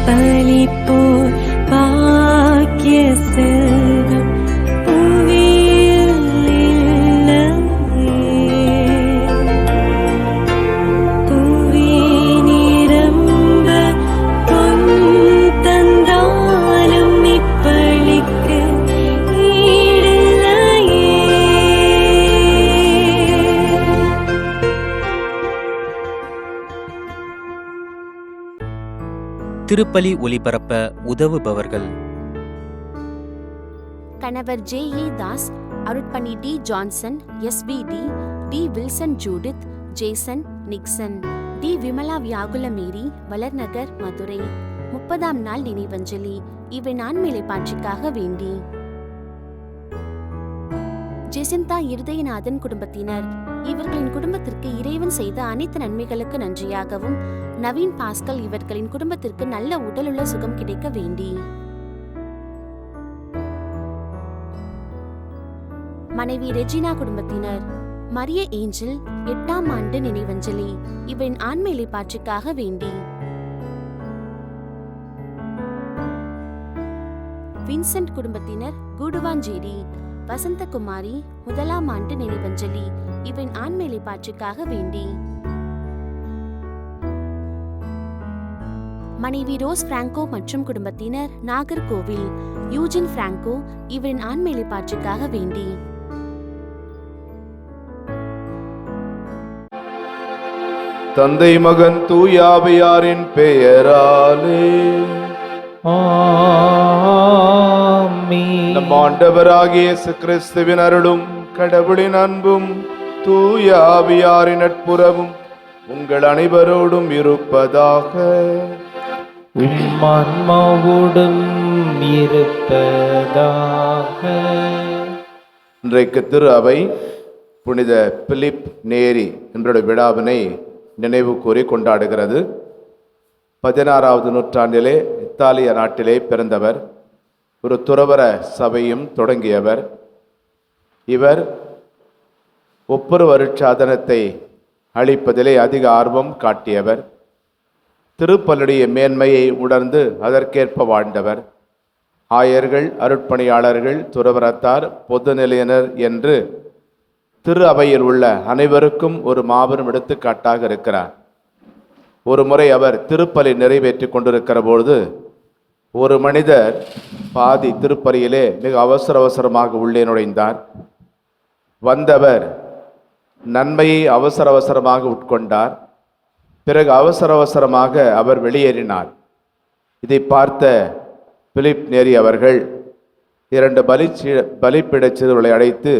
பலிப்போர் பாக்கிய செல்வம் புவியில் இல்லையே. புவி நிரம்ப பொன் தந்தாலும் இப்பளிக்கு ஈடில்லையே. திருப்பலி ஒலிபரப்ப உதவுபவர்கள்: கணவர் ஜே.இ. தாஸ், அருட்பணி D. Johnson, SVD., D. Wilson Judith, Jason, Nixon, D. Vimala Viyagulamary, Valarnagar, Madurai. 30ஆம் நாள் நினைவஞ்சலி. இவை நான்மேலை பாட்சிக்காக வேண்டி. ஜெசிந்தா இருதயநாதன் குடும்பத்தினர், இவர்களின் குடும்பத்திற்கு இறைவன் செய்த அனைத்து நன்மைகளுக்கு நன்றியாகவும், நவீன் பாஸ்கல் இவர்களின் குடும்பத்திற்கு நல்ல உடலுள்ள சுகம் கிடைக்க வேண்டி. மனைவி ரெஜினா குடும்பத்தினர், மரிய ஏஞ்சல் 8ஆம் ஆண்டு நினைவஞ்சலி. இவன் ஆண்மேலை பாட்சிக்காக வேண்டி. வின்சென்ட் குடும்பத்தினர், கூடுவாஞ்சேரி, வசந்தகுமாரி 1ஆம் ஆண்டு நினைவஞ்சலி. இவன் ஆண்மேலை பாட்சிக்காக வேண்டி. மனைவி ரோஸ் பிராங்கோ மற்றும் குடும்பத்தினர், நாகர்கோவில், யூஜின் பிராங்கோ, இவரின் ஆண்மேலை பாட்சிக்காக வேண்டி. தந்தை மகன் தூயாவியாரின் பெயராலே ஆமென். நம் ஆண்டவராகிய இயேசு கிறிஸ்துவின் அருளும் கடவுளின் அன்பும் தூயாவியாரின் நட்புறவும் உங்கள் அனைவரோடும் இருப்பதாக. உம்மான்மாவோடும் இருப்பதாக. இன்றைக்கு திரு அவை புனித பிலிப் நேரி என்ற விழாவினை நினைவு கூறி கொண்டாடுகிறது. 16வது நூற்றாண்டிலே இத்தாலிய நாட்டிலே பிறந்தவர். ஒரு துறவற சபையும் தொடங்கியவர். இவர் ஒப்புரு வருட்சாதனத்தை அளிப்பதிலே அதிக ஆர்வம் காட்டியவர். திருப்பலியுடைய மேன்மையை உணர்ந்து அதற்கேற்ப வாழ்ந்தவர். ஆயர்கள், அருட்பணியாளர்கள், துறவரத்தார், பொதுநிலையினர் என்று திரு அவையில் உள்ள அனைவருக்கும் ஒரு மாபெரும் எடுத்துக்காட்டாக இருக்கிறார். ஒரு முறை அவர் திருப்பலி நிறைவேற்றி கொண்டிருக்கிற பொழுது ஒரு மனிதர் பாதி திருப்பலியிலே மிக அவசரமாக உள்ளே நுழைந்தார். வந்தவர் நன்மையை அவசரமாக உட்கொண்டார். பிறகு அவசரமாக அவர் வெளியேறினார். இதை பார்த்த பிலிப் நேரி அவர்கள் 2 பலிப்பீடச் சிறுவர்களை அழைத்து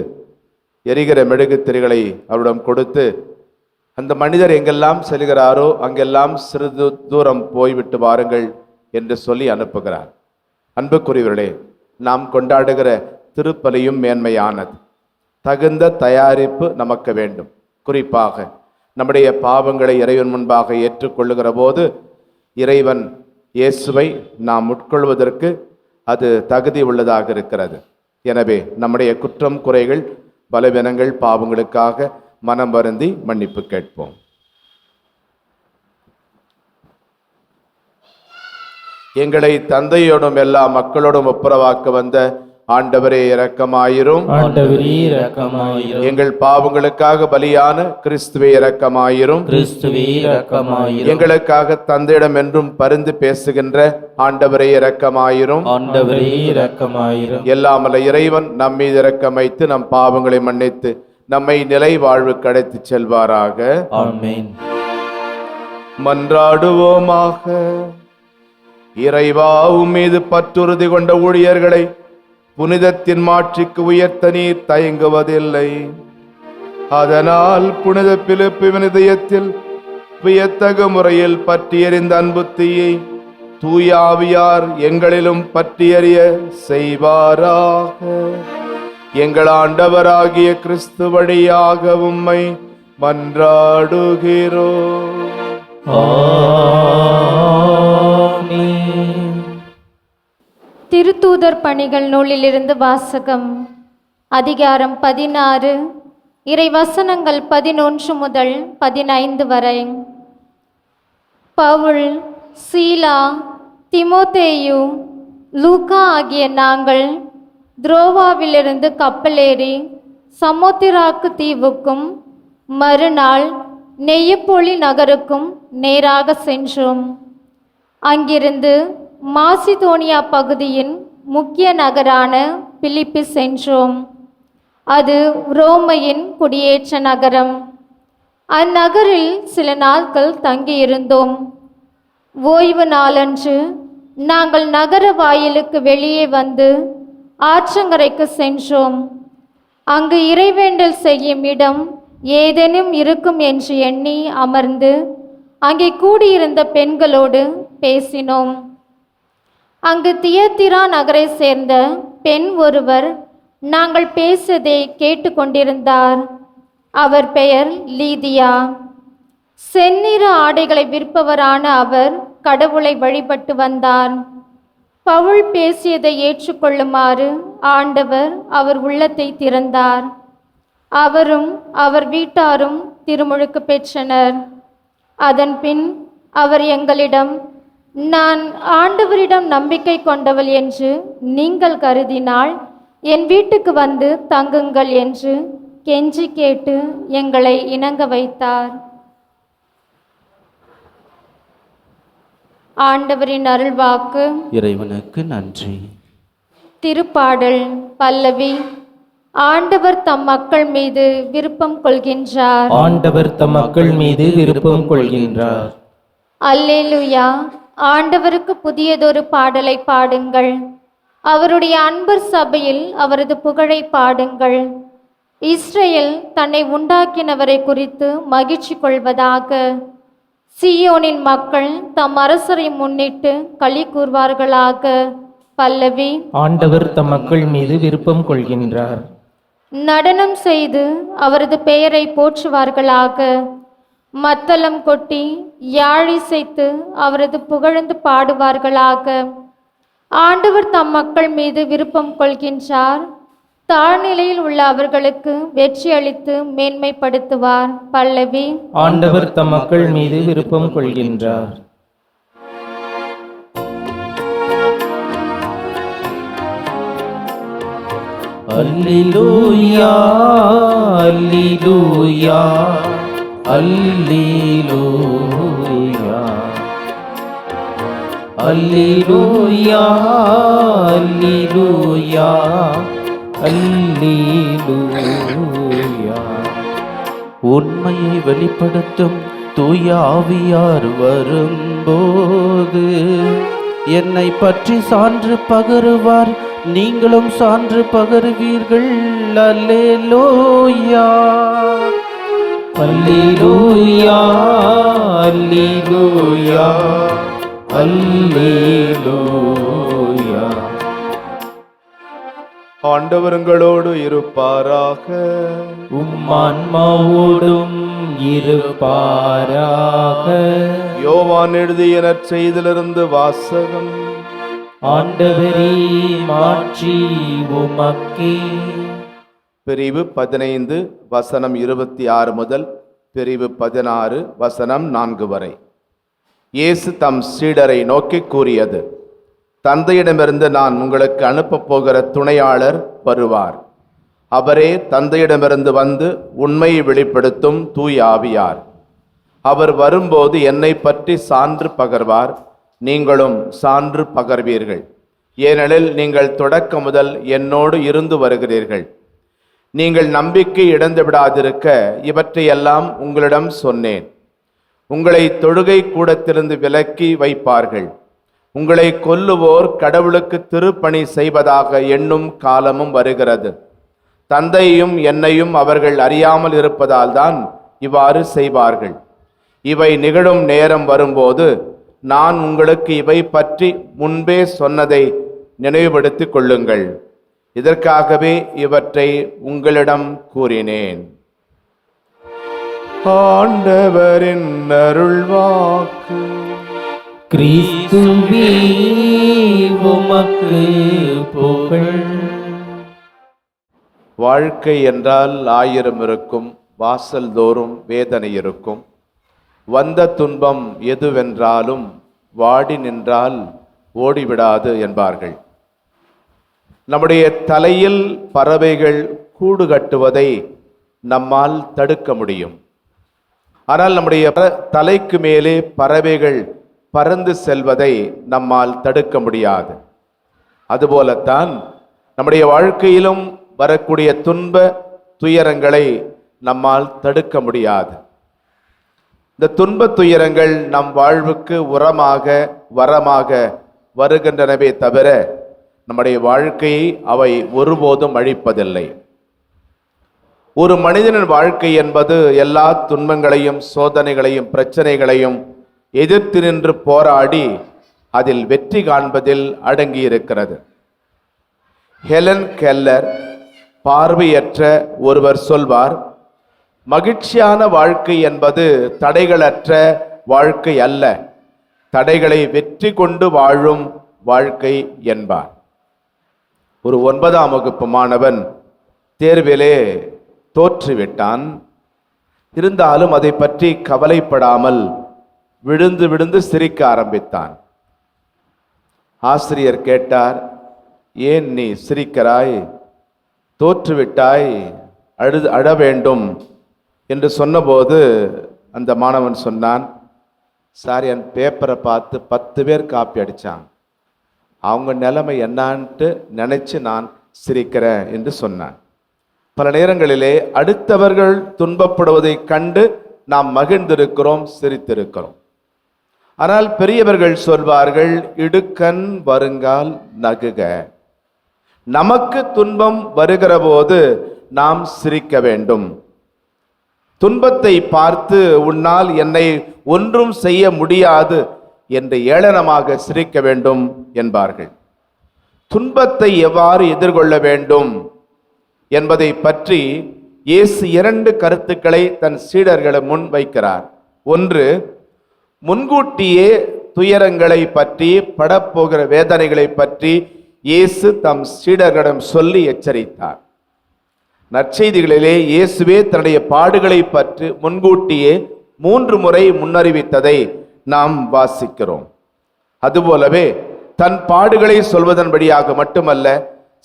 எரிகிற மெழுகுத்திரிகளை அவரிடம் கொடுத்து, அந்த மனிதர் எங்கெல்லாம் செல்கிறாரோ அங்கெல்லாம் சிறிது தூரம் போய்விட்டு வாருங்கள் என்று சொல்லி அனுப்புகிறார். அன்புக்குரியவர்களே, நாம் கொண்டாடுகிற திருப்பலியும் மேன்மையானது. தகுந்த தயாரிப்பு நமக்கு வேண்டும். குறிப்பாக நம்முடைய பாவங்களை இறைவன் முன்பாக ஏற்றுக்கொள்ளுகிற போது இறைவன் இயேசுவை நாம் உட்கொள்வதற்கு அது தகுதி உள்ளதாக இருக்கிறது. எனவே நம்முடைய குற்றம், குறைகள், பலவீனங்கள், பாவங்களுக்காக மனம் வருந்தி மன்னிப்பு கேட்போம். எங்களை தந்தையோடும் எல்லா மக்களோடும் ஒப்புரவாக்க வந்த ஆண்டவரே இரக்கமாயிரும். ஆண்டவரே இரக்கமாயிரும். எங்கள் பாவங்களுக்காக பலியான கிறிஸ்துவே இரக்கமாயிரும். கிறிஸ்துவே இரக்கமாயிரும். எங்களுக்காக தந்தையிடம் என்றும் பரிந்து பேசுகின்ற ஆண்டவரே இரக்கமாயிரும். ஆண்டவரே இரக்கமாயிரும். எல்லாமல்ல இறைவன் நம் மீது இரக்கம் வைத்து நம் பாவங்களை மன்னித்து நம்மை நிலை வாழ்வுக்கு அழைத்துச் செல்வாராக. ஆமென். மன்றாடுவோமாக. இறைவா, உம்மீது பற்றுறுதி கொண்ட ஊழியர்களை புனிதத்தின் மாட்சிக்கு உயர்த்த நீர் தயங்குவதில்லை. அதனால் புனித பிலிப்பின் இதயத்தில் வியத்தகு முறையில் பற்றி எறிந்த அன்பு தீயை தூய ஆவியார் எங்களிலும் பற்றி எறிய செய்வாராக. எங்கள் ஆண்டவராகிய கிறிஸ்து வழியாக உம்மை மன்றாடுகிறோம். திருத்தூதர் பணிகள் நூலிலிருந்து வாசகம். அதிகாரம் 16, இறைவசனங்கள் 11 முதல் 15 வரை. பவுல், சீலா திமோத்தேயு, லூக்கா ஆகிய நாங்கள் துரோவாவிலிருந்து கப்பலேறி சமோத்திராக்கு தீவுக்கும் மறுநாள் நெய்யப்பொலி நகருக்கும் நேராக சென்றோம். அங்கிருந்து மாசிதோனியா பகுதியின் முக்கிய நகரான பிலிப்பி சென்றோம். அது ரோமையின் குடியேற்ற நகரம். அந்நகரில் சில நாட்கள் தங்கியிருந்தோம். ஓய்வு நாளன்று நாங்கள் நகர வாயிலுக்கு வெளியே வந்து ஆற்றங்கரைக்கு சென்றோம். அங்கு இறைவேண்டல் செய்யும் இடம் ஏதேனும் இருக்கும் என்று எண்ணி அமர்ந்து அங்கே கூடியிருந்த பெண்களோடு பேசினோம். அங்கு தியத்திரா நகரை சேர்ந்த பெண் ஒருவர் நாங்கள் பேசுவதை கேட்டுக்கொண்டிருந்தார். அவர் பெயர் லீதியா. செந்நிற ஆடைகளை விற்பவரான அவர் கடவுளை வழிபட்டு வந்தார். பவுல் பேசியதை ஏற்றுக்கொள்ளுமாறு ஆண்டவர் அவர் உள்ளத்தை திறந்தார். அவரும் அவர் வீட்டாரும் திருமுழுக்கு பெற்றனர். அதன்பின் அவர் எங்களிடம், நான் ஆண்டவரிடம் நம்பிக்கை கொண்டவள் என்று நீங்கள் கருதினால் என் வீட்டுக்கு வந்து தங்குங்கள் என்று கெஞ்சி கேட்டு எங்களை இணங்க வைத்தார். ஆண்டவரின் அருள்வாக்கு. இறைவனுக்கு நன்றி. திருப்பாடல் பல்லவி. ஆண்டவர் தம் மக்கள் மீது விருப்பம் கொள்கின்றார். ஆண்டவர் தம் மக்கள் மீது விருப்பம் கொள்கின்றார். அல்லேலூயா. ஆண்டவருக்கு புதியதொரு பாடலை பாடுங்கள். அவருடைய அன்பர் சபையில் அவரது புகழை பாடுங்கள். இஸ்ரேல் தன்னை உண்டாக்கினவரை குறித்து மகிழ்ச்சி கொள்வதாக. சீயோனின் மக்கள் தம் அரசரை முன்னிட்டு களி கூர்வார்களாக. பல்லவி. ஆண்டவர் தம் மக்கள் மீது விருப்பம் கொள்கின்றார். நடனம் செய்து அவரது பெயரை போற்றுவார்களாக. மத்தளம் கொட்டி யாழிசைத்து அவரது புகழ்ந்து பாடுவார்களாக. ஆண்டவர் தம் மக்கள் மீது விருப்பம் கொள்கின்றார். தாழ்நிலையில் உள்ள அவர்களுக்கு வெற்றி அளித்து மேன்மைப்படுத்துவார். பல்லவி. ஆண்டவர் தம் மக்கள் மீது விருப்பம் கொள்கின்றார். அல்லேலூயா, அல்லேலூயா, அல்லேலூயா, அல்லேலூயா, அல்லேலூயா, அல்லேலூயா. உண்மையை வெளிப்படுத்தும் தூய ஆவியார் வரும்போது என்னை பற்றி சான்று பகருவார். நீங்களும் சான்று பகருவீர்கள். அல்லேலூயா, அல்லேலூயா, அல்லேலூயா, அல்லேலூயா. ஆண்டவருங்களோடு இருப்பாராக. உம்மான்மாவோடும் இருப்பாராக. யோவான் எழுதிய நற்செய்தியிலிருந்து வாசகம். ஆண்டவரே, மாட்சி உமக்கே. பிரிவு 15 வசனம் 26 முதல் பிரிவு 16 வசனம் 4 வரை. இயேசு தம் சீடரை நோக்கி கூறியது, தந்தையிடமிருந்து நான் உங்களுக்கு அனுப்பப் போகிற துணையாளர் வருவார். அவரே தந்தையிடமிருந்து வந்து உண்மையை வெளிப்படுத்தும் தூய ஆவியார். அவர் வரும்போது என்னை பற்றி சான்று பகர்வார். நீங்களும் சான்று பகர்வீர்கள். ஏனெனில் நீங்கள் தொடக்க முதல் என்னோடு இருந்து வருகிறீர்கள். நீங்கள் நம்பிக்கை இழந்து விடாதிருக்க இவற்றையெல்லாம் உங்களிடம் சொன்னேன். உங்களை தொழுகை கூடத்திலிருந்து விலக்கி வைப்பார்கள். உங்களை கொல்லுவோர் கடவுளுக்கு திருப்பணி செய்வதாக எண்ணும் காலமும் வருகிறது. தந்தையும் என்னையும் அவர்கள் அறியாமல் இருப்பதால் தான் இவ்வாறு செய்வார்கள். இவை நிகழும் நேரம் வரும்போது நான் உங்களுக்கு இவை பற்றி முன்பே சொன்னதை நினைவுபடுத்திக் கொள்ளுங்கள். இதற்காகவே இவற்றை உங்களிடம் கூறினேன். ஆண்டவரின் அருள்வாக்கு. கிறிஸ்துவே, உமக்கு புகழ். வாழ்க்கை என்றால் 1000 இருக்கும். வாசல் தோறும் வேதனை இருக்கும். வந்த துன்பம் எதுவென்றாலும் வாடி நின்றால் ஓடிவிடாது என்பார்கள். நம்முடைய தலையில் பறவைகள் கூடு கட்டுவதை நம்மால் தடுக்க முடியும். ஆனால் நம்முடைய தலைக்கு மேலே பறவைகள் பறந்து செல்வதை நம்மால் தடுக்க முடியாது. அதுபோலத்தான் நம்முடைய வாழ்க்கையிலும் வரக்கூடிய துன்ப துயரங்களை நம்மால் தடுக்க முடியாது. இந்த துன்ப துயரங்கள் நம் வாழ்வுக்கு உரமாக வரமாக வருகின்றனவே தவிர நம்முடைய வாழ்க்கையை அவை ஒருபோதும் அழிப்பதில்லை. ஒரு மனிதனின் வாழ்க்கை என்பது எல்லா துன்பங்களையும் சோதனைகளையும் பிரச்சனைகளையும் எதிர்த்து நின்று போராடி அதில் வெற்றி காண்பதில் அடங்கியிருக்கிறது. ஹெலன் கெல்லர் பார்வையற்ற ஒருவர் சொல்வார், மகிழ்ச்சியான வாழ்க்கை என்பது தடைகளற்ற வாழ்க்கை அல்ல, தடைகளை வெற்றி கொண்டு வாழும் வாழ்க்கை என்பார். ஒரு 9ஆம் வகுப்பு மாணவன் தேர்விலே தோற்றுவிட்டான். இருந்தாலும் அதை பற்றி கவலைப்படாமல் விழுந்து விழுந்து சிரிக்க ஆரம்பித்தான். ஆசிரியர் கேட்டார், ஏன் நீ சிரிக்கிறாய்? தோற்றுவிட்டாய், அழ வேண்டும் என்று சொன்னபோது அந்த மாணவன் சொன்னான், சார் என் பேப்பரை பார்த்து 10 பேர் காப்பி அடித்தாங்க, அவங்க நிலைமை என்னான்ட்டு நினைச்சு நான் சிரிக்கிறேன் என்று சொன்னான். பல நேரங்களிலே அடுத்தவர்கள் துன்பப்படுவதை கண்டு நாம் மகிழ்ந்திருக்கிறோம், சிரித்திருக்கிறோம். ஆனால் பெரியவர்கள் சொல்வார்கள், இடுக்கண் வருங்கால் நகுக. நமக்கு துன்பம் வருகிற போது நாம் சிரிக்க வேண்டும். துன்பத்தை பார்த்து உன்னால் என்னை ஒன்றும் செய்ய முடியாது என்று ஏளனமாக சிரிக்க வேண்டும் என்பார்கள். துன்பத்தை எவ்வாறு எதிர்கொள்ள வேண்டும் என்பதை பற்றி இயேசு 2 கருத்துக்களை தன் சீடர்களை முன் வைக்கிறார். ஒன்று, முன்கூட்டியே துயரங்களை பற்றி படப்போகிற வேதனைகளை பற்றி இயேசு தம் சீடர்களிடம் சொல்லி எச்சரித்தார். நற்செய்திகளிலே இயேசுவே தன்னுடைய பாடுகளை பற்றி முன்கூட்டியே 3 முறை முன்னறிவித்ததை நாம் வாசிக்கிறோம். அதுபோலவே தன் பாடுகளை சொல்வதன் வழியாக மட்டுமல்ல,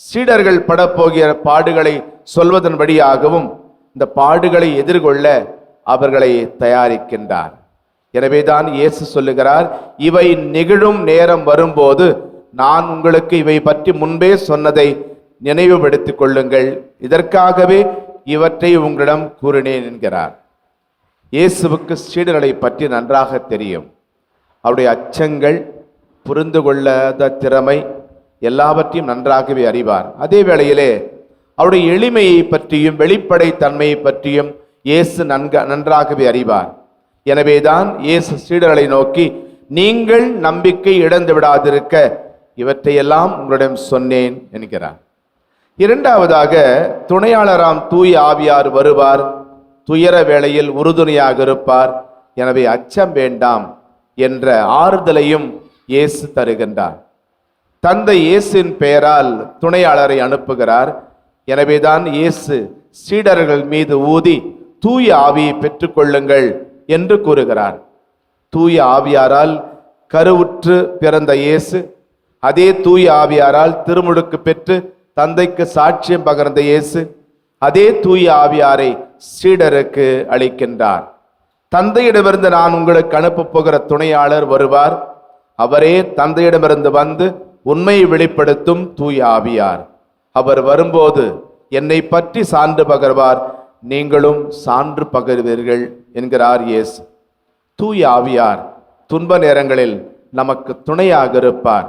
சீடர்கள் படப்போகிற பாடுகளை சொல்வதன் வழியாகவும் இந்த பாடுகளை எதிர்கொள்ள அவர்களை தயாரிக்கின்றார். எனவேதான் இயேசு சொல்லுகிறார், இவை நிகழும் நேரம் வரும்போது நான் உங்களுக்கு இவை பற்றி முன்பே சொன்னதை நினைவுபடுத்திக் கொள்ளுங்கள், இதற்காகவே இவற்றை உங்களிடம் கூறினேன் என்கிறார். இயேசுவுக்கு சீடர்களை பற்றி நன்றாக தெரியும். அவருடைய அச்சங்கள், புரிந்து கொள்ளாத திறமை எல்லாவற்றையும் நன்றாகவே அறிவார். அதே வேளையிலே அவருடைய எளிமையை பற்றியும் வெளிப்படை தன்மையை பற்றியும் இயேசு நன்றாகவே அறிவார். எனவேதான் இயேசு சீடர்களை நோக்கி, நீங்கள் நம்பிக்கை இழந்து விடாதிருக்க இவற்றையெல்லாம் உங்களிடம் சொன்னேன் என்கிறார். இரண்டாவதாக, துணையாளராம் தூய ஆவியார் வருவார், துயர வேளையில் உறுதுணையாக இருப்பார், எனவே அச்சம் வேண்டாம் என்ற ஆறுதலையும் இயேசு தருகின்றார். தந்தை இயேசுவின் பெயரால் துணையாளரை அனுப்புகிறார். எனவேதான் இயேசு சீடர்கள் மீது ஊதி தூய ஆவியை பெற்றுக்கொள்ளுங்கள் என்று கூறுகிறார். தூய ஆவியாரால் கருவுற்று பிறந்த இயேசு அதே தூய ஆவியாரால் திருமுழுக்கு பெற்று தந்தைக்கு சாட்சியம் பகர்ந்த இயேசு அதே தூய ஆவியாரை சீடருக்கு அளிக்கின்றார். தந்தையிடமிருந்து நான் உங்களுக்கு அனுப்பப் போகிற துணையாளர் வருவார், அவரே தந்தையிடமிருந்து வந்து உண்மையை வெளிப்படுத்தும் தூய ஆவியார். அவர் வரும்போது என்னை பற்றி சான்று பகர்வார், நீங்களும் சான்று பகர்வீர்கள் என்கிறார் இயேசு. தூய ஆவியார் துன்ப நேரங்களில் நமக்கு துணையாக இருப்பார்.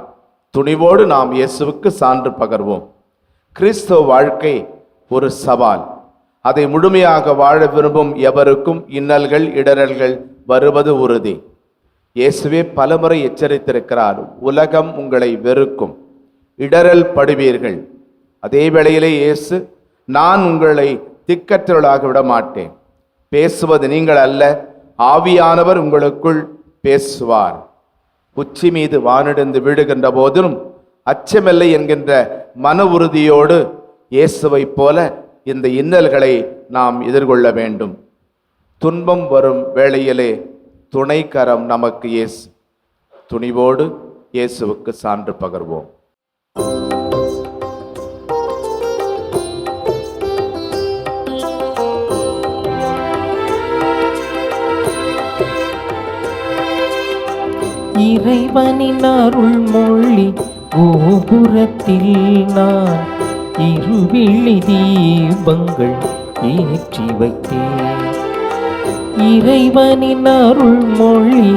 துணிவோடு நாம் இயேசுவுக்கு சான்று பகர்வோம். கிறிஸ்தவ வாழ்க்கை ஒரு சவால். அதை முழுமையாக வாழ விரும்பும் எவருக்கும் இன்னல்கள் இடரல்கள் வருவது உறுதி. இயேசுவே பலமுறை எச்சரித்திருக்கிறார், உலகம் உங்களை வெறுக்கும், இடரல் படுவீர்கள். அதே வேளையிலே இயேசு, நான் உங்களை திக்கற்றவர்களாக விட மாட்டேன், பேசுவது நீங்கள் அல்ல, ஆவியானவர் உங்களுக்குள் பேசுவார். உச்சி மீது வானிடிந்து விழுகின்ற போதிலும் அச்சமில்லை என்கின்ற மன உறுதியோடு இயேசுவை போல இந்த இன்னல்களை நாம் எதிர்கொள்ள வேண்டும். துன்பம் வரும் வேளையிலே துணைக்கரம் நமக்கு இயேசு. துணிவோடு இயேசுவுக்கு சான்று பகர்வோம். இறைவனின் அருள் மொழி கோபுரத்தில் நான் இருவிழி தீபங்கள் ஏற்றி வைத்தேன். இறைவனின் அருள் மொழி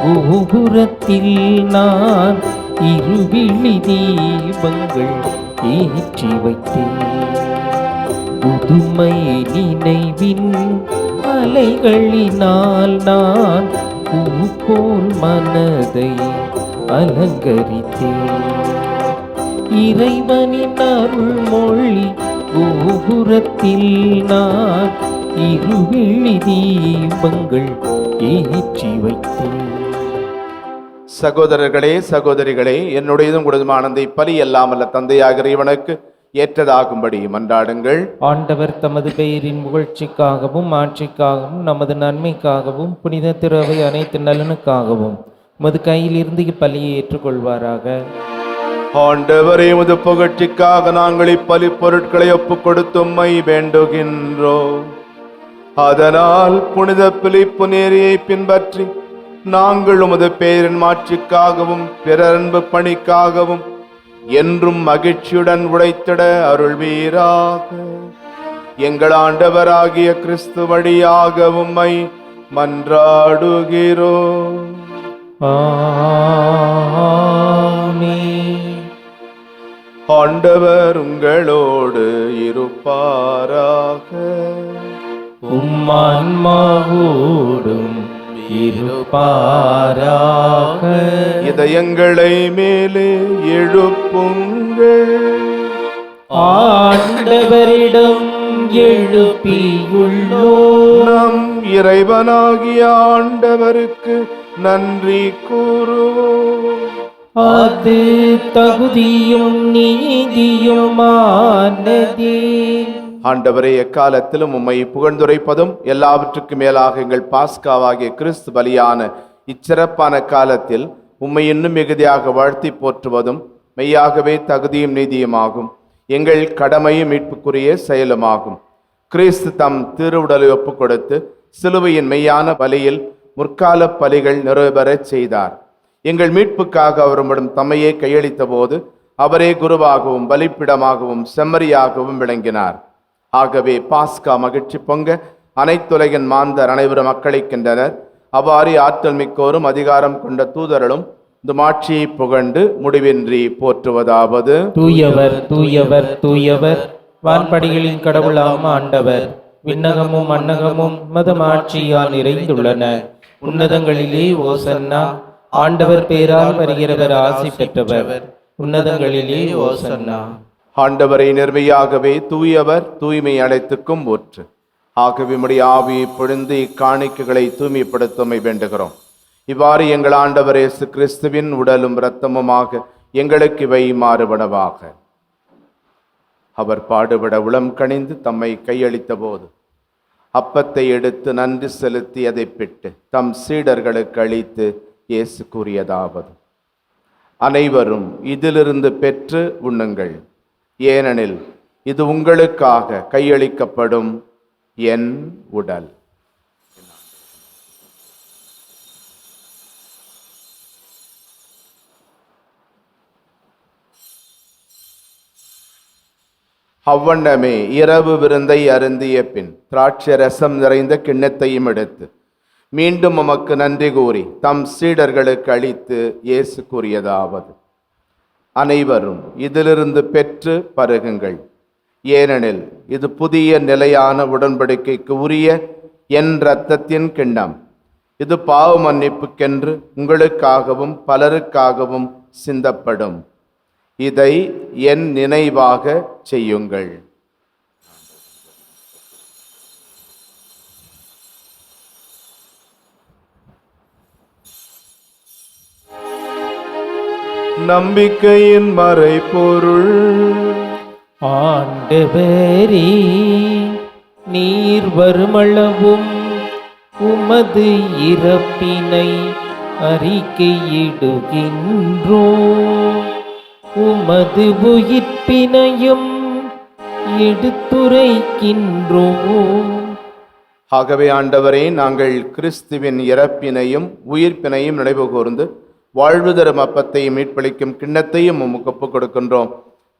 கோபுரத்தில் நான் இருவிழி தீபங்கள் ஏற்றி வைத்தேன். புதுமை நினைவின் அலைகளினால் நான் பூ போல் மனதை அலங்கரித்தேன். இறைவனின் அருள் மொழி கோபுரத்தில் நான் இருவிழி தீபங்கள் ஏற்றி வைத்தேன். சகோதரர்களே, சகோதரிகளே, என்னுடையதும் உங்களுதுமான அந்த பலி அல்லாமல்ல தந்தையாகிற இவனுக்கு ஏற்றதாகும்படி மன்றாடுங்கள். ஆண்டவர் தமது பெயரின் புகழ்ச்சிக்காகவும் ஆட்சிக்காகவும் நமது நன்மைக்காகவும் புனித திரவை அனைத்து நலனுக்காகவும் உமது கையில் இருந்து இப்பலியை ஏற்றுக்கொள்வாராக. ஆண்டவரே, உமது புகழ்ச்சிக்காக நாங்கள் இப்பலி பொருட்களை ஒப்புக் கொடுத்தும்மை வேண்டுகின்றோம். அதனால் புனித பிலிப்பு நேரியை பின்பற்றி நாங்கள் உமது பெயரின் மாட்சிக்காகவும் பிற அன்பு பணிக்காகவும் என்றும் மகிழ்ச்சியுடன் உழைத்திட அருள்வீராக. எங்கள் ஆண்டவராகிய கிறிஸ்து வழியாக உம்மை மன்றாடுகிறோம். ஆமென். ஆண்டவர் உங்களோடு இருப்பாராக. உம்மான்மாவோடும் இருப்பாராக. இதயங்களை மேலே எழுப்புங்கள். ஆண்டவரிடம் எழுப்பியுள்ளோம். நம் இறைவனாகிய ஆண்டவருக்கு நன்றி கூறுவோம். அது தகுதியும் நீதியுமானதே. ஆண்டவரே, எக்காலத்திலும் உம்மை புகழ்ந்துரைப்பதும் எல்லாவற்றுக்கும் மேலாக எங்கள் பாஸ்காவாகிய கிறிஸ்து பலியான இச்சிறப்பான காலத்தில் உம்மை இன்னும் மிகுதியாக வாழ்த்தி போற்றுவதும் மெய்யாகவே தகுதியும் நீதியுமாகும். எங்கள் கடமையும் மீட்புக்குரிய செயலுமாகும். கிறிஸ்து தம் திருவுடலை ஒப்புக் கொடுத்து சிலுவையின் மெய்யான பலியில் முற்கால பலிகள் நிறைவேறச் செய்தார். எங்கள் மீட்புக்காக அவரிடம் தம்மையே கையளித்த போது அவரே குருவாகவும் பலிப்பிடமாகவும் செம்மறியாகவும் விளங்கினார். ஆகவே பாஸ்கா மகிழ்ச்சி பொங்க அனைத்துலகின் மாந்தர் அனைவரும் மக்களிக்கின்றனர். அவ்வாறு ஆற்றல் மிக்கோரும் அதிகாரம் கொண்ட தூதர்களும் இந்த மாட்சியை புகண்டு முடிவின்றி போற்றுவதாவது: தூயவர் தூயவர் தூயவர், வான்படிகளின் கடவுளாம் ஆண்டவர். விண்ணகமும் மன்னகமும் மதமாட்சியால் நிறைந்துள்ளன. உன்னதங்களிலே ஓசன்னா. ஆண்டவர் பேரால் வருகிறவர் ஆசி பெற்றவர். உன்னதங்களிலே ஓசன்னா. ஆண்டவரை நேர்மையாகவே தூயவர், தூய்மை அனைத்துக்கும் ஊற்று. ஆகவே உம்முடைய ஆவியை பொழிந்து இக்காணிக்கைகளை தூய்மைப்படுத்தமை வேண்டுகிறோம். இவ்வாறு எங்கள் ஆண்டவர் இயேசு கிறிஸ்துவின் உடலும் இரத்தமுமாக எங்களுக்கு இவை மாறுபடவாக. அவர் பாடுபட உளம் கனிந்து தம்மை கையளித்த போது அப்பத்தை எடுத்து நன்றி செலுத்தி அதை பிட்டு தம் சீடர்களுக்கு அளித்து இயேசு கூறியதாவது: அனைவரும் இதிலிருந்து பெற்று உண்ணுங்கள். ஏனெனில் இது உங்களுக்காக கையளிக்கப்படும் என் உடல். அவ்வண்ணமே இரவு விருந்தை அருந்திய பின் திராட்சை ரசம் நிறைந்த கிண்ணத்தையும் எடுத்து மீண்டும் உமக்கு நன்றி கூறி தம் சீடர்களுக்கு அளித்து இயேசு கூறியதாவது: அனைவரும் இதிலிருந்து பெற்று பருகுங்கள். ஏனெனில் இது புதிய நிலையான உடன்படிக்கைக்கு உரிய என் இரத்தத்தின் கிண்ணம். இது பாவ மன்னிப்புக்கென்று உங்களுக்காகவும் பலருக்காகவும் சிந்தப்படும். இதை என் நினைவாக செய்யுங்கள். நம்பிக்கையின் மறைபொருள். ஆண்டவரே, நீர் வருமளவும் உமது இறப்பினை அறிக்கையிடுகின்றோம். உமது உயிர்ப்பினையும் எடுத்துரைக்கின்றோம். ஆகவே ஆண்டவரே, நாங்கள் கிறிஸ்துவின் இறப்பினையும் உயிர்ப்பினையும் நினைவு கூர்ந்து வாழ்வு தரும் அப்பத்தையும் மீட்பளிக்கும் கிண்ணத்தையும் உமக்கு ஒப்புக் கொடுக்கின்றோம்.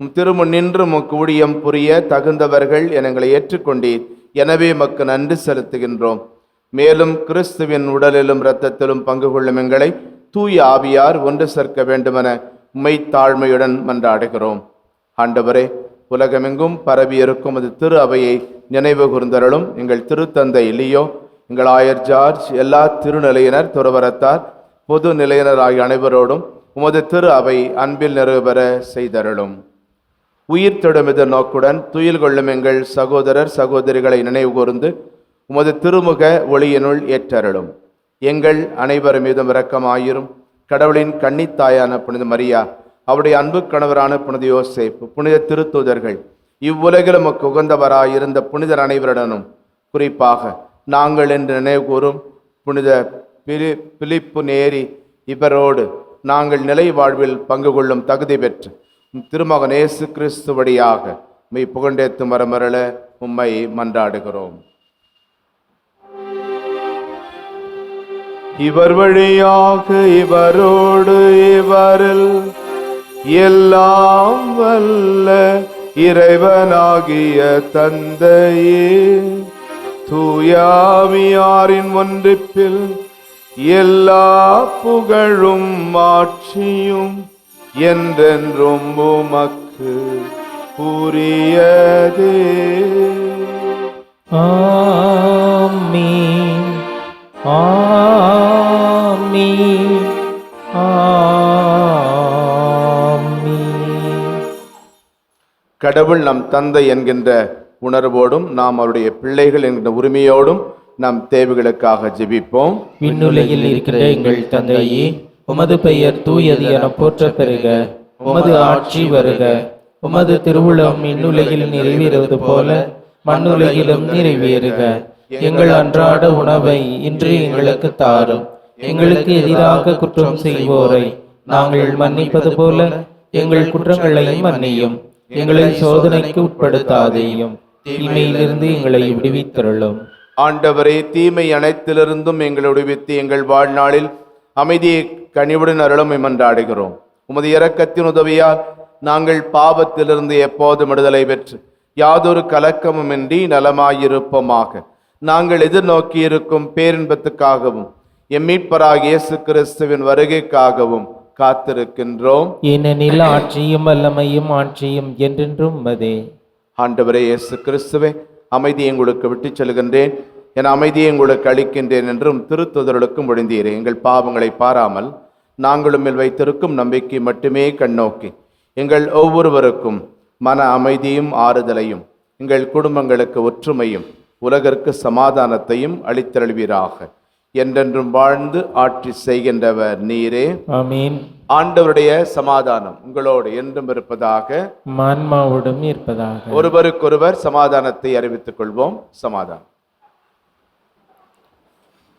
உம் திருமுன் நின்று உமக்கு ஊழியம் புரிய தகுந்தவர்கள் என எங்களை ஏற்றுக்கொண்டீர். எனவே உமக்கு நன்றி செலுத்துகின்றோம். மேலும் கிறிஸ்துவின் உடலிலும் இரத்தத்திலும் பங்கு கொள்ளும் எங்களை தூய ஆவியார் ஒன்று சேர்க்க வேண்டுமென உம்மை தாழ்மையுடன் மன்றாடுகிறோம். ஆண்டவரே, உலகமெங்கும் பரவி இருக்கும் அது திரு அவையை நினைவு கூர்ந்தருளும். எங்கள் திருத்தந்தை லியோ, எங்கள் ஆயர் ஜார்ஜ், எல்லா திருநிலையினர், துறவரத்தார், பொது நிலையினர் ஆகிய அனைவரோடும் உமது திரு அவை அன்பில் நிறைவேற செய்தருளும். உயிர் தொடும் நோக்குடன் துயில் கொள்ளும் எங்கள் சகோதரர் சகோதரிகளை நினைவு கூர்ந்து உமது திருமுக ஒளியினுள் ஏற்றருளும். எங்கள் அனைவர் மீதும் இரக்கமாயிரும். கடவுளின் கன்னித்தாயான புனித மரியா, அவருடைய அன்பு கணவரான புனித யோசேப்பு, புனித திருத்தூதர்கள், இவ்வுலகிலும் உகந்தவராயிருந்த புனிதர் அனைவருடனும் குறிப்பாக நாங்கள் என்று நினைவு கூறும் புனித பிலிப்பு நேரி இவரோடு நாங்கள் நிலை வாழ்வில் பங்கு கொள்ளும் தகுதி பெற்று திருமகன் இயேசு கிறிஸ்து வழியாக மெய் புகண்டேத்து மரமரள உம்மை மன்றாடுகிறோம். இவர் வழியாக இவரோடு இவரில் எல்லாம் வல்ல இறைவனாகிய தந்தையே, தூயாவியாரின் ஒன்றிப்பில் எல்லா புகழும் ஆட்சியும் என்றென்றும் உமக்கு உரியதே. ஆமென், ஆமென், ஆமென். கடவுள் நம் தந்தை என்கின்ற உணர்வோடும் நாம் அவருடைய பிள்ளைகள் என்கின்ற உரிமையோடும் நம் தேவைகளுக்காக ஜெபிப்போம். விண்ணுலகில் இருக்கிற எங்கள் தந்தையே, உமது பெயர் தூயது என போற்ற பெறுக. உமது ஆட்சி வருக. உமது திருவுளம் விண்ணுலகில் நிறைவேறுவது போல மண்ணுலகிலும் நிறைவேறுக. எங்கள் அன்றாட உணவை இன்று எங்களுக்கு தாரும். எங்களுக்கு எதிராக குற்றம் செய்வோரை நாங்கள் மன்னிப்பது போல எங்கள் குற்றங்களை மன்னியும். எங்களை சோதனைக்கு உட்படுத்தாதேயும், தீமையிலிருந்து எங்களை விடுவித்தருளும். ஆண்டவரே, தீமை அனைத்திலிருந்தும் எங்களை விடுவித்து எங்கள் வாழ்நாளில் அமைதியை கனிவுடன் அருளும் மன்றாடுகிறோம். உமது இரக்கத்தின் உதவியால் நாங்கள் பாவத்திலிருந்து எப்போதும் விடுதலை பெற்று யாதொரு கலக்கமுமின்றி நலமாயிருப்போமாக. நாங்கள் எதிர்நோக்கி இருக்கும் பேரின்பத்துக்காகவும் எம் மீட்பராகிய இயேசு கிறிஸ்துவின் வருகைக்காகவும் காத்திருக்கின்றோம். ஏனெனில் ஆட்சியும் வல்லமையும் ஆட்சியும் என்றென்றும் உமதே. ஆண்டவரே இயேசு கிறிஸ்துவே, அமைதியை உங்களுக்கு விட்டுச் செல்கின்றேன், என் அமைதியை உங்களுக்கு அளிக்கின்றேன் என்றும் திருத்துதர்களுக்கும் ஒழிந்தீரே. எங்கள் பாவங்களை பாராமல் நாங்களும் மேல் வைத்திருக்கும் நம்பிக்கை மட்டுமே கண்ணோக்கி எங்கள் ஒவ்வொருவருக்கும் மன அமைதியும் ஆறுதலையும், எங்கள் குடும்பங்களுக்கு ஒற்றுமையும், உலகிற்கு சமாதானத்தையும் அளித்தருள்வீராக. என்றென்றும் வாழ்ந்து ஆட்சி செய்கின்றவர் நீரே. ஆமென். ஆண்டவருடைய சமாதானம் உங்களோடு என்றும் இருப்பதாக, ஆன்மாவோடும் இருப்பதாக. ஒருவருக்கொருவர் சமாதானத்தை அறிவித்துக் கொள்வோம். சமாதானம்.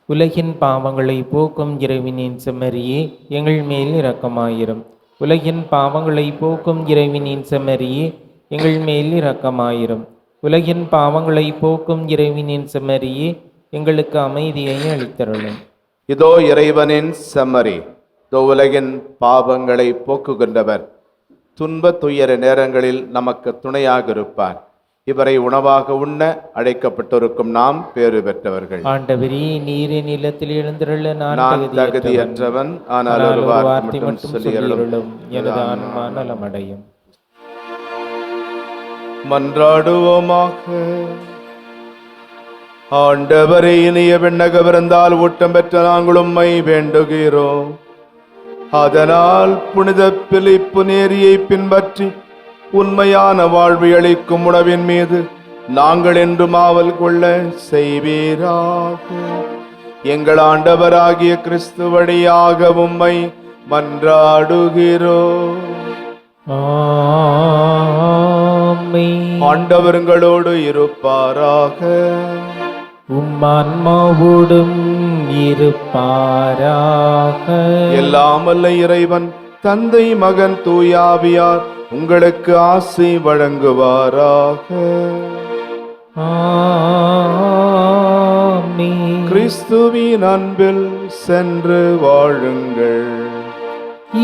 உலகின் பாவங்களை போக்கும் இறைவனின் செம்மறியே, எங்கள் மேல் இரக்கமாயிரும். உலகின் பாவங்களை போக்கும் இறைவனின் செம்மறியே, எங்கள் மேல் இரக்கமாயிரும். உலகின் பாவங்களை போக்கும் இறைவனின் செம்மறியே, எங்களுக்கு அமைதியை அளித்தருளும். இதோ இறைவனின் செம்மறி, இதோ உலகின் பாவங்களை போக்குகின்றவர். துன்ப துயர நேரங்களில் நமக்கு துணையாக இருப்பார். இவரை உணவாக உண்ண அழைக்கப்பட்டிருக்கும் நாம் பேறு பெற்றவர்கள். ஆண்டவரே, நீரே நிலத்தில் எழுந்திருள்ள நான் தகுதியற்றவன், ஆனால் ஒரு வார்த்தை மட்டும் சொல்லியருளும், எனது ஆன்மா நலமடையும். மன்றாடுவோமாக. ஆண்டவரே, இனிய விண்ணக விருந்தால் ஊட்டம் பெற்ற நாங்கள் உம்மை வேண்டுகிறோம். அதனால் புனித பிலிப்பு நேரியை பின்பற்றி உண்மையான வாழ்வை அளிக்கும் உணவின் மீது நாங்கள் என்றும் ஆவல் கொள்ள செய்வீராக. எங்கள் ஆண்டவராகிய கிறிஸ்து வழியாக உம்மை மன்றாடுகிறோம். ஆமென். ஆண்டவர்களோடு இருப்பாராக. உம் ஆன்மாவோடும் இருப்பாராக. எல்லாம் வல்ல இறைவன் தந்தை மகன் தூயாவியார் உங்களுக்கு ஆசி வழங்குவாராக. ஆமென். கிறிஸ்துவின் அன்பில் சென்று வாழுங்கள்.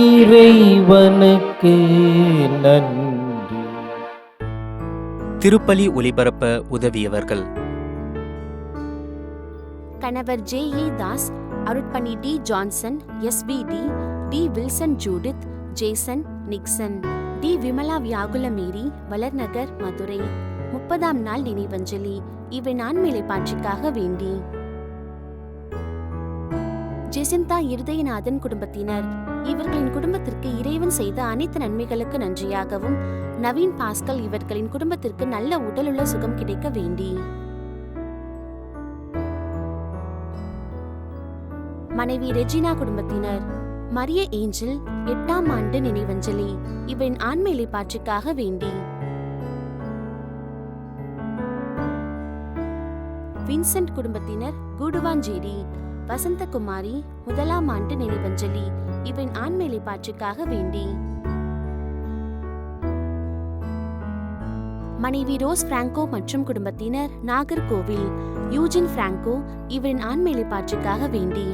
இறைவனுக்கு நன்றி. திருப்பலி ஒலிபரப்ப உதவியவர்கள்: கணவர் ஜே.ஏ. தாஸ், அருட்பணி D. Johnson, SVD., D. Wilson Judith, Jason, Nixon, D. Vimala Viyagula Mary, Valarnagar, Madurai. 30ஆம் நாள் நினைவஞ்சலி. இவை நான்மேலை பாட்சிக்காக வேண்டி. ஜெசிந்தா இருதயநாதன் குடும்பத்தினர், இவர்களின் குடும்பத்திற்கு இறைவன் செய்த அனைத்து நன்மைகளுக்கு நன்றியாகவும், நவீன் பாஸ்கல் இவர்களின் குடும்பத்திற்கு நல்ல உடலுள்ள சுகம் கிடைக்க வேண்டி. மனைவி ரெஜினா குடும்பத்தினர், மரிய ஏஞ்சல் 8ஆம் ஆண்டு நினைவஞ்சலி. இவன் ஆண்மையிலை பாட்சிக்காக வேண்டி. வின்சென்ட் குடும்பத்தினர், கூடுவாஞ்சேரி வசந்தகுமாரி 1ஆம் ஆண்டு நினைவஞ்சலி. இவன் ஆண்மையிலை பாட்சிக்காக வேண்டி. மனைவி ரோஸ் பிராங்கோ மற்றும் குடும்பத்தினர், நாகர்கோவில் யூஜின் பிராங்கோ, இவரின் ஆண்மையிலை பாட்சிக்காக வேண்டி.